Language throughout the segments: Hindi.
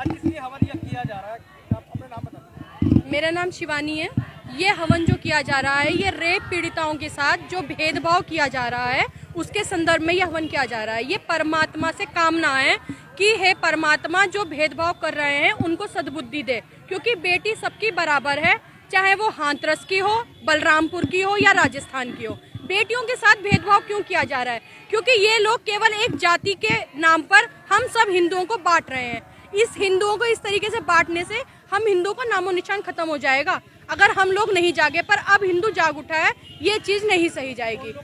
आज किसलिए हवन यज्ञ किया जा रहा है, आप अपना नाम बता। मेरा नाम शिवानी है। ये हवन जो किया जा रहा है, ये रेप पीड़िताओं के साथ जो भेदभाव किया जा रहा है उसके संदर्भ में ये हवन किया जा रहा है। ये परमात्मा से कामना है कि हे परमात्मा, जो भेदभाव कर रहे हैं उनको सद्बुद्धि दे, क्योंकि बेटी सबकी बराबर है, चाहे वो हाथरस की हो, बलरामपुर की हो या राजस्थान की हो। बेटियों के साथ भेदभाव क्यों किया जा रहा है? क्योंकि ये लोग केवल एक जाति के नाम पर हम सब हिंदुओं को बांट रहे हैं। इस हिंदुओं को इस तरीके से बांटने से हम हिंदुओं का नामो निशान खत्म हो जाएगा। अगर हम लोग नहीं जागे, पर अब हिंदू जाग उठा है, ये चीज नहीं सही जाएगी।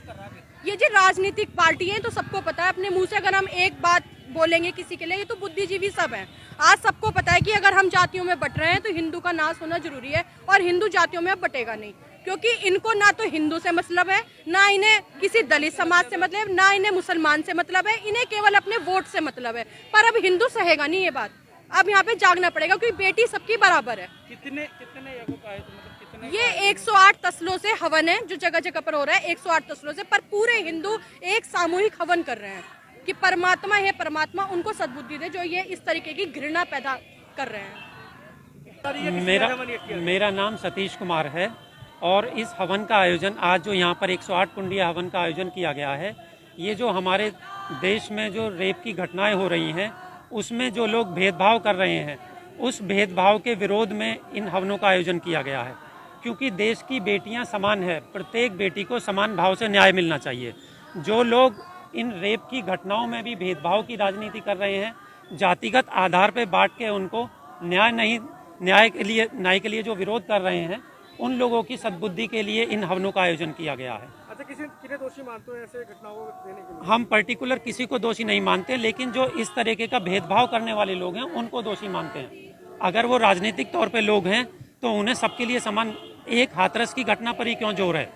ये जो राजनीतिक पार्टी है तो सबको पता है, अपने मुंह से अगर हम एक बात बोलेंगे किसी के लिए, ये तो बुद्धिजीवी सब हैं। आज सबको पता है कि अगर हम जातियों में बट रहे हैं तो हिंदू का नाश होना जरूरी है, और हिंदू जातियों में अब बटेगा नहीं, क्योंकि इनको ना तो हिंदू से मतलब है, ना इन्हें किसी दलित समाज से मतलब, ना इन्हें मुसलमान से मतलब है, इन्हें केवल अपने वोट से मतलब है। पर अब हिंदू सहेगा नहीं ये बात, अब यहाँ पे जागना पड़ेगा, क्योंकि बेटी सबकी बराबर है। कितने यज्ञों का है, मतलब कितने? ये 108 तस्लों से हवन है जो जगह जगह पर हो रहा है, 108 तस्लों से, पर पूरे हिंदू एक सामूहिक हवन कर रहे हैं कि परमात्मा है, परमात्मा उनको सद्बुद्धि दे जो ये इस तरीके की घृणा पैदा कर रहे हैं। मेरा नाम सतीश कुमार है और इस हवन का आयोजन आज जो यहाँ पर 108 कुंडीय हवन का आयोजन किया गया है, ये जो हमारे देश में जो रेप की घटनाएं हो रही हैं उसमें जो लोग भेदभाव कर रहे हैं, उस भेदभाव के विरोध में इन हवनों का आयोजन किया गया है। क्योंकि देश की बेटियां समान है, प्रत्येक बेटी को समान भाव से न्याय मिलना चाहिए। जो लोग इन रेप की घटनाओं में भी भेदभाव की राजनीति कर रहे हैं, जातिगत आधार पर बांट के उनको न्याय के लिए जो विरोध कर रहे हैं, उन लोगों की सद्बुद्धि के लिए इन हवनों का आयोजन किया गया है। अच्छा, किन्हें दोषी मानते हो ऐसे घटनाओं को देने के लिए? हम पर्टिकुलर किसी को दोषी नहीं मानते, लेकिन जो इस तरीके का भेदभाव करने वाले लोग हैं उनको दोषी मानते हैं। अगर वो राजनीतिक तौर पे लोग हैं तो उन्हें सबके लिए समान, एक हाथरस की घटना पर ही क्यों जोर है?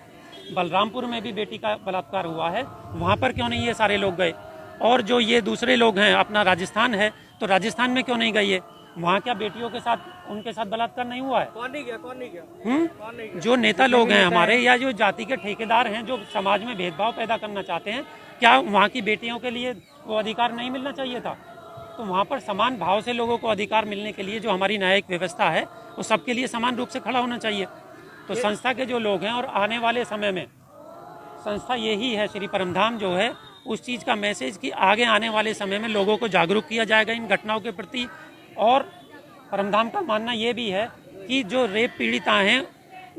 बलरामपुर में भी बेटी का बलात्कार हुआ है, वहाँ पर क्यों नहीं ये सारे लोग गए? और जो ये दूसरे लोग हैं, अपना राजस्थान है, तो राजस्थान में क्यों नहीं गए? वहाँ क्या बेटियों के साथ, उनके साथ बलात्कार नहीं हुआ है? कौन नहीं गया? जो नेता लोग हैं हमारे, या जो जाति के ठेकेदार हैं जो समाज में भेदभाव पैदा करना चाहते हैं, क्या वहाँ की बेटियों के लिए वो अधिकार नहीं मिलना चाहिए था? तो वहाँ पर समान भाव से लोगों को अधिकार मिलने के लिए जो हमारी न्यायिक व्यवस्था है वो सबके लिए समान रूप से खड़ा होना चाहिए। तो संस्था के जो लोग हैं, और आने वाले समय में संस्था यही है, श्री परमधाम जो है, उस चीज़ का मैसेज कि आगे आने वाले समय में लोगों को जागरूक किया जाएगा इन घटनाओं के प्रति। और परमधाम का मानना ये भी है कि जो रेप पीड़िता हैं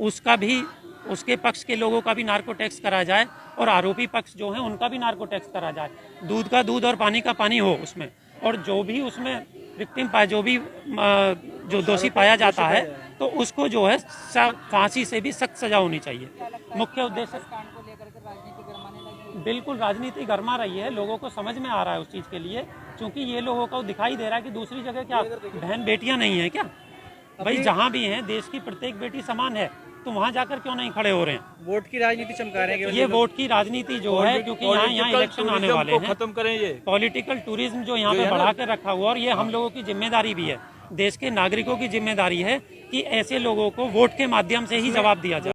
उसका भी, उसके पक्ष के लोगों का भी नार्को टैक्स करा जाए, और आरोपी पक्ष जो है उनका भी नार्को टैक्स करा जाए। दूध का दूध और पानी का पानी हो उसमें, और जो भी उसमें विक्टिम पाए, जो भी जो दोषी पाया जाता है, तो उसको जो है फांसी से भी सख्त सजा होनी चाहिए। मुख्य उद्देश्य बिल्कुल राजनीति गरमा रही है, लोगों को समझ में आ रहा है उस चीज़ के लिए, क्योंकि ये लोगों को दिखाई दे रहा है कि दूसरी जगह क्या बहन बेटियां नहीं है क्या? भाई जहाँ भी हैं, देश की प्रत्येक बेटी समान है, तो वहाँ जाकर क्यों नहीं खड़े हो रहे हैं? वोट की राजनीति चमका रहे हैं ये वोट की राजनीति जो है, क्योंकि यहाँ इलेक्शन आने वाले हैं, खत्म करें ये पॉलिटिकल टूरिज्म जो यहाँ पे बढ़ा कर रखा हुआ, और ये हम लोगों की जिम्मेदारी भी है, देश के नागरिकों की जिम्मेदारी है कि ऐसे लोगों को वोट के माध्यम से ही जवाब दिया जाए।